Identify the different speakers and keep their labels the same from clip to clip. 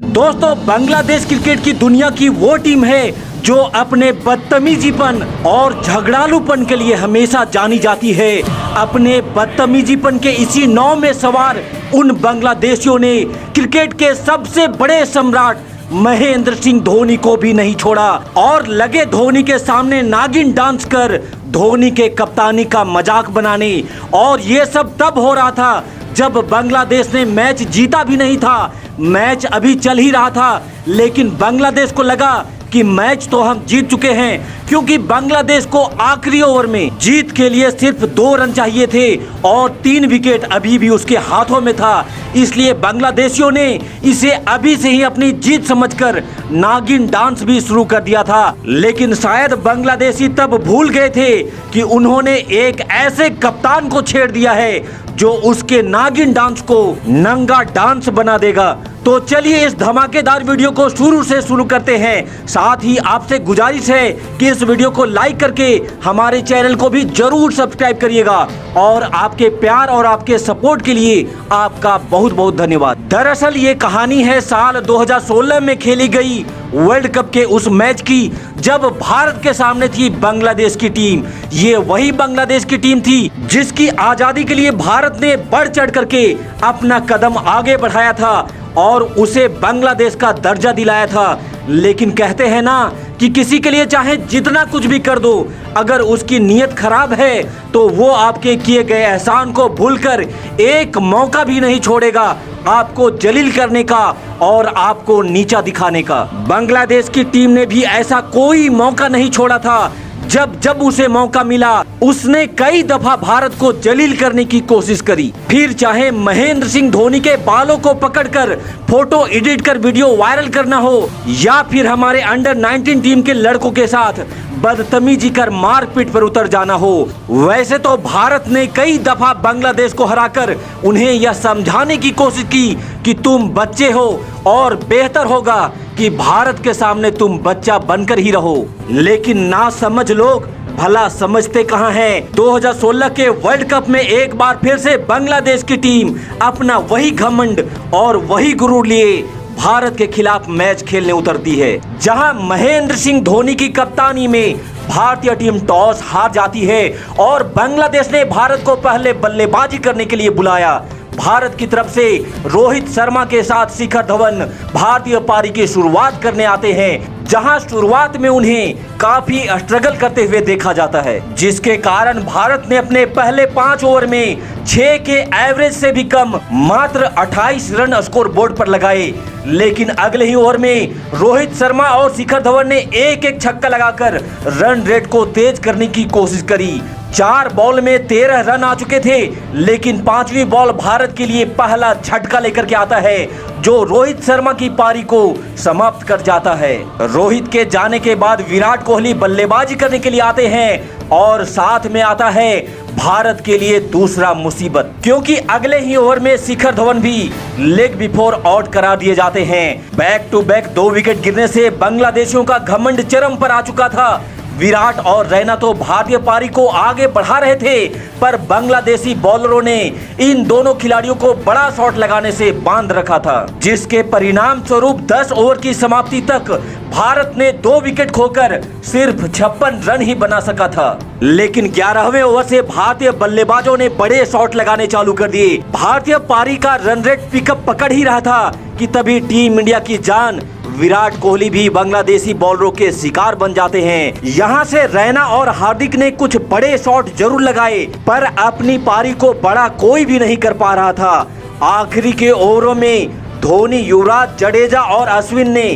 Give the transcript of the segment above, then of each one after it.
Speaker 1: दोस्तों, बांग्लादेश क्रिकेट की दुनिया की वो टीम है जो अपने बदतमीजीपन और झगड़ालूपन के लिए हमेशा जानी जाती है। अपने बदतमीजीपन के इसी नाव में सवार उन बांग्लादेशियों ने क्रिकेट के सबसे बड़े सम्राट महेंद्र सिंह धोनी को भी नहीं छोड़ा और लगे धोनी के सामने नागिन डांस कर धोनी के कप्तानी का मजाक बनाने। और ये सब तब हो रहा था जब बांग्लादेश ने मैच जीता भी नहीं था, मैच अभी चल ही रहा था, लेकिन बांग्लादेश को लगा कि मैच तो हम जीत चुके हैं, क्योंकि बांग्लादेश को आखिरी ओवर में जीत के लिए सिर्फ 2 रन चाहिए थे और 3 विकेट अभी भी उसके हाथों में था। इसलिए बांग्लादेशियों ने इसे अभी से ही अपनी जीत समझकर नागिन डांस भी शुरू कर दिया था। लेकिन शायद बांग्लादेशी तब भूल गए थे कि उन्होंने एक ऐसे कप्तान को छेड़ दिया है जो उसके नागिन डांस को नंगा डांस बना देगा। तो चलिए इस धमाकेदार वीडियो को शुरू से शुरू करते हैं। साथ ही आपसे गुजारिश है कि इस वीडियो को लाइक करके हमारे चैनल को भी जरूर सब्सक्राइब करिएगा और आपके प्यार और आपके सपोर्ट के लिए आपका बहुत बहुत धन्यवाद। दरअसल ये कहानी है साल 2016 में खेली गई वर्ल्ड कप के उस मैच की, जब भारत के सामने थी बांग्लादेश की टीम। ये वही बांग्लादेश की टीम थी जिसकी आजादी के लिए भारत ने बढ़ चढ़ करके अपना कदम आगे बढ़ाया था और उसे बांग्लादेश का दर्जा दिलाया था। लेकिन कहते हैं ना कि किसी के लिए चाहे जितना कुछ भी कर दो, अगर उसकी नीयत खराब है तो वो आपके किए गए एहसान को भूलकर एक मौका भी नहीं छोड़ेगा आपको जलील करने का और आपको नीचा दिखाने का। बांग्लादेश की टीम ने भी ऐसा कोई मौका नहीं छोड़ा था। जब जब उसे मौका मिला उसने कई दफा भारत को जलील करने की कोशिश करी। फिर चाहे महेंद्र सिंह धोनी के बालों को पकड़कर फोटो एडिट कर वीडियो वायरल करना हो, या फिर हमारे अंडर 19 टीम के लड़कों के साथ बदतमीजी कर मारपीट पर उतर जाना हो। वैसे तो भारत ने कई दफा बांग्लादेश को हराकर उन्हें यह समझाने की कोशिश की कि तुम बच्चे हो और बेहतर होगा कि भारत के सामने तुम बच्चा बनकर ही रहो। लेकिन ना समझ लोग भला समझते कहां हैं। 2016 के वर्ल्ड कप में एक बार फिर से बांग्लादेश की टीम अपना वही घमंड और वही गुरूर लिए भारत के खिलाफ मैच खेलने उतरती है, जहां महेंद्र सिंह धोनी की कप्तानी में भारतीय टीम टॉस हार जाती है और बांग्लादेश ने भारत को पहले बल्लेबाजी करने के लिए बुलाया। भारत की तरफ से रोहित शर्मा के साथ शिखर धवन भारतीय पारी की शुरुआत करने आते हैं, जहां शुरुआत में उन्हें काफी स्ट्रगल करते हुए देखा जाता है, जिसके कारण भारत ने अपने पहले 5 ओवर में 6 के एवरेज से भी कम मात्र 28 रन स्कोर बोर्ड पर लगाए। लेकिन अगले ही ओवर में रोहित शर्मा और शिखर धवन ने एक छक्का लगाकर रन रेट को तेज करने की कोशिश करी। 4 बॉल में 13 रन आ चुके थे, लेकिन 5वीं बॉल भारत के लिए पहला झटका लेकर के आता है जो रोहित शर्मा की पारी को समाप्त कर जाता है। रोहित के जाने के बाद विराट कोहली बल्लेबाजी करने के लिए आते हैं और साथ में आता है भारत के लिए दूसरा मुसीबत, क्योंकि अगले ही ओवर में शिखर धवन भी लेग बिफोर आउट करा दिए जाते हैं। बैक टू बैक 2 विकेट गिरने से बांग्लादेशियों का घमंड चरम पर आ चुका था। विराट और रैना तो भारतीय पारी को आगे बढ़ा रहे थे, पर बांग्लादेशी बॉलरों ने इन दोनों खिलाड़ियों को बड़ा शॉट लगाने से बांध रखा था, जिसके परिणाम स्वरूप 10 ओवर की समाप्ति तक भारत ने 2 विकेट खोकर सिर्फ 56 रन ही बना सका था। लेकिन 11वें ओवर से भारतीय बल्लेबाजों ने बड़े शॉट लगाने चालू कर दिए। भारतीय पारी का रन रेट पिकअप पकड़ ही रहा था कि तभी टीम इंडिया की जान विराट कोहली भी बांग्लादेशी बॉलरों के शिकार बन जाते हैं। यहाँ से रैना और हार्दिक ने कुछ बड़े शॉट जरूर लगाए, पर अपनी पारी को बड़ा कोई भी नहीं कर पा रहा था। आखिरी के ओवरों में धोनी, युवराज, जडेजा और अश्विन ने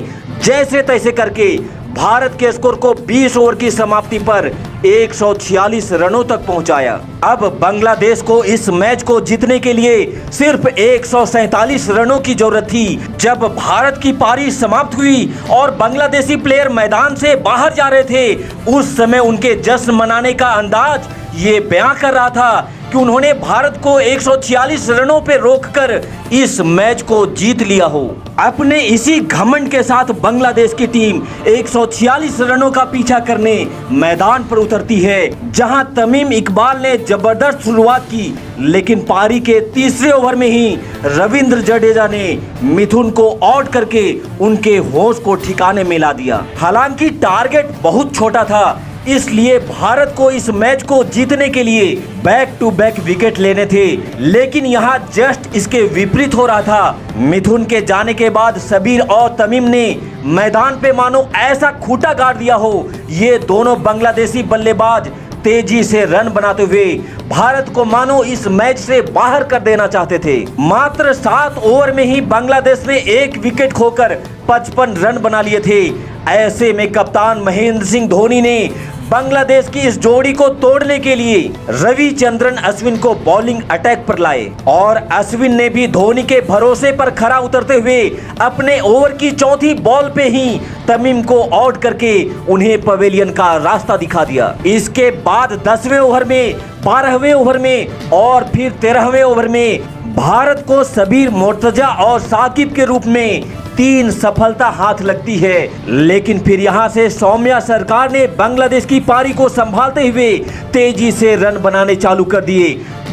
Speaker 1: जैसे तैसे करके भारत के स्कोर को 20 ओवर की समाप्ति पर 146 रनों तक पहुंचाया। अब बांग्लादेश को इस मैच को जीतने के लिए सिर्फ 147 रनों की जरूरत थी। जब भारत की पारी समाप्त हुई और बांग्लादेशी प्लेयर मैदान से बाहर जा रहे थे, उस समय उनके जश्न मनाने का अंदाज ये बयां कर रहा था कि उन्होंने भारत को 146 रनों पे रोककर इस मैच को जीत लिया हो। अपने इसी घमंड के साथ बांग्लादेश की टीम 146 रनों का पीछा करने मैदान पर उतरती है, जहां तमीम इकबाल ने जबरदस्त शुरुआत की, लेकिन पारी के तीसरे ओवर में ही रविंद्र जडेजा ने मिथुन को आउट करके उनके होश को ठिकाने में ला दिया। हालांकि टारगेट बहुत छोटा था, इसलिए भारत को इस मैच को जीतने के लिए बैक टू बैक विकेट लेने थे, लेकिन यहाँ जस्ट इसके विपरीत हो रहा था। मिथुन के जाने के बाद सबीर और तमीम ने मैदान पे मानो ऐसा खूंटा गाड़ दिया हो। ये दोनों बांग्लादेशी बल्लेबाज तेजी से रन बनाते हुए भारत को मानो इस मैच से बाहर कर देना चाहते थे। मात्र 7 ओवर में ही बांग्लादेश ने 1 विकेट खोकर 55 रन बना लिए थे। ऐसे में कप्तान महेंद्र सिंह धोनी ने बांग्लादेश की इस जोड़ी को तोड़ने के लिए रविचंद्रन अश्विन को बॉलिंग अटैक पर लाए और अश्विन ने भी धोनी के भरोसे पर खरा उतरते हुए अपने ओवर की चौथी बॉल पे ही तमीम को आउट करके उन्हें पवेलियन का रास्ता दिखा दिया। इसके बाद 10वें ओवर में, 12वें ओवर में और फिर 13वें ओवर में भारत को सबीर, मुर्तजा और साकिब के रूप में 3 सफलता हाथ लगती है। लेकिन फिर यहां से सौम्या सरकार ने बांग्लादेश की पारी को संभालते हुए तेजी से रन बनाने चालू कर दिए,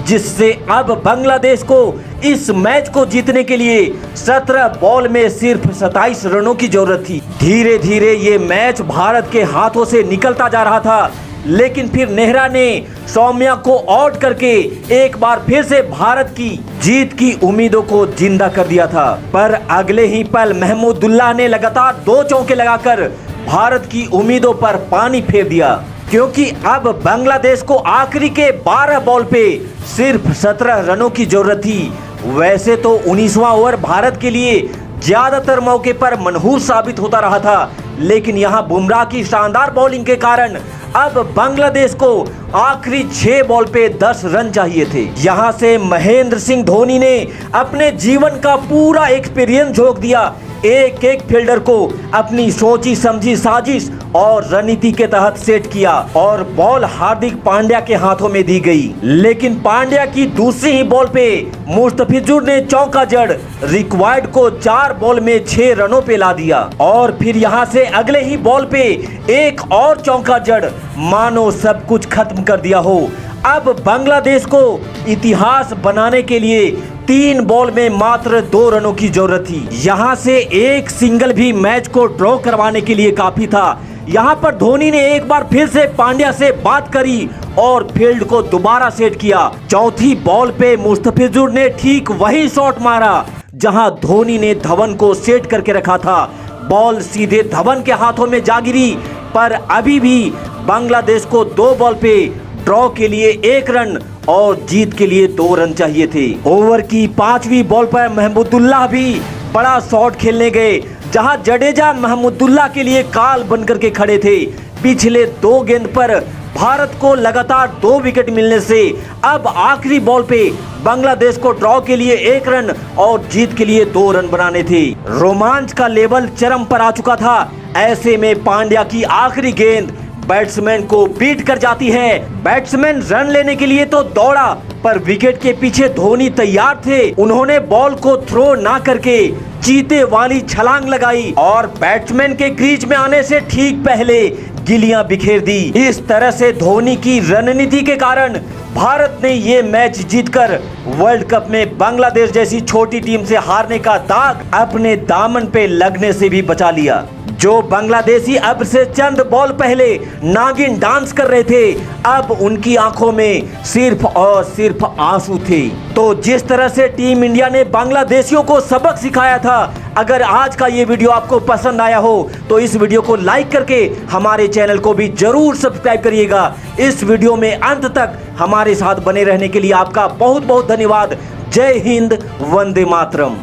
Speaker 1: जिससे अब बांग्लादेश को इस मैच को जीतने के लिए 17 बॉल में सिर्फ 27 रनों की जरूरत थी। धीरे धीरे ये मैच भारत के हाथों से निकलता जा रहा था, लेकिन फिर नेहरा ने सौम्या को आउट करके एक बार फिर से भारत की जीत की उम्मीदों को जिंदा कर दिया था। पर अगले ही पल महमूदुल्लाह ने लगातार 2 चौके लगाकर भारत की उम्मीदों पर पानी फेर दिया, क्योंकि अब बांग्लादेश को आखिरी के 12 बॉल पे सिर्फ 17 रनों की जरूरत थी। वैसे तो 19वां ओवर भारत के लिए ज्यादातर मौके पर मनहूस साबित होता रहा था, लेकिन यहाँ बुमराह की शानदार बॉलिंग के कारण अब बांग्लादेश को आखिरी 6 बॉल पे 10 रन चाहिए थे। यहाँ से महेंद्र सिंह धोनी ने अपने जीवन का पूरा एक्सपीरियंस झोंक दिया, एक एक फील्डर को अपनी सोची समझी साजिश और रणनीति के तहत सेट किया और बॉल हार्दिक पांड्या के हाथों में दी गई। लेकिन पांड्या की दूसरी ही बॉल पे मुस्तफिजुर ने चौका जड़ रिक्वायर्ड को 4 बॉल में 6 रनों पे ला दिया और फिर यहां से अगले ही बॉल पे एक और चौका जड़ मानो सब कुछ खत्म कर दिया हो। अब बांग्लादेश को इतिहास बनाने के लिए 3 बॉल में मात्र 2 रनों की जरूरत थी। यहां से एक सिंगल भी मैच को ड्रॉ करवाने के लिए काफी था। यहां पर धोनी ने एक बार फिर से पांड्या से बात करी और फील्ड को दोबारा सेट किया। चौथी बॉल पे मुस्तफिजुर ने ठीक वही शॉट मारा जहां धोनी ने धवन को सेट करके रखा था। बॉल सीधे धवन के हाथों में जा गिरी, पर अभी भी बांग्लादेश को 2 बॉल पे ड्रॉ के लिए 1 रन और जीत के लिए 2 रन चाहिए थे। ओवर की 5वीं बॉल पर महमूदुल्लाह भी बड़ा शॉट खेलने गए, जहां जडेजा महमूदुल्लाह के लिए काल बनकर के खड़े थे। पिछले 2 गेंद पर भारत को लगातार 2 विकेट मिलने से अब आखिरी बॉल पे बांग्लादेश को ड्रॉ के लिए 1 रन और जीत के लिए 2 रन बनाने थे। रोमांच का लेवल चरम पर आ चुका था। ऐसे में पांड्या की आखिरी गेंद बैट्समैन को बीट कर जाती है। बैट्समैन रन लेने के लिए तो दौड़ा, पर विकेट के पीछे धोनी तैयार थे। उन्होंने बॉल को थ्रो ना करके चीते वाली छलांग लगाई और बैट्समैन के क्रीज में आने से ठीक पहले गिलियां बिखेर दी। इस तरह से धोनी की रणनीति के कारण भारत ने ये मैच जीतकर वर्ल्ड कप में बांग्लादेश जैसी छोटी टीम से हारने का दाग अपने दामन पे लगने से भी बचा लिया। जो बांग्लादेशी अब से चंद बॉल पहले नागिन डांस कर रहे थे, अब उनकी आंखों में सिर्फ और सिर्फ आंसू थे। तो जिस तरह से टीम इंडिया ने बांग्लादेशियों को सबक सिखाया था, अगर आज का ये वीडियो आपको पसंद आया हो तो इस वीडियो को लाइक करके हमारे चैनल को भी जरूर सब्सक्राइब करिएगा। इस वीडियो में अंत तक हमारे साथ बने रहने के लिए आपका बहुत बहुत धन्यवाद। जय हिंद, वंदे मातरम।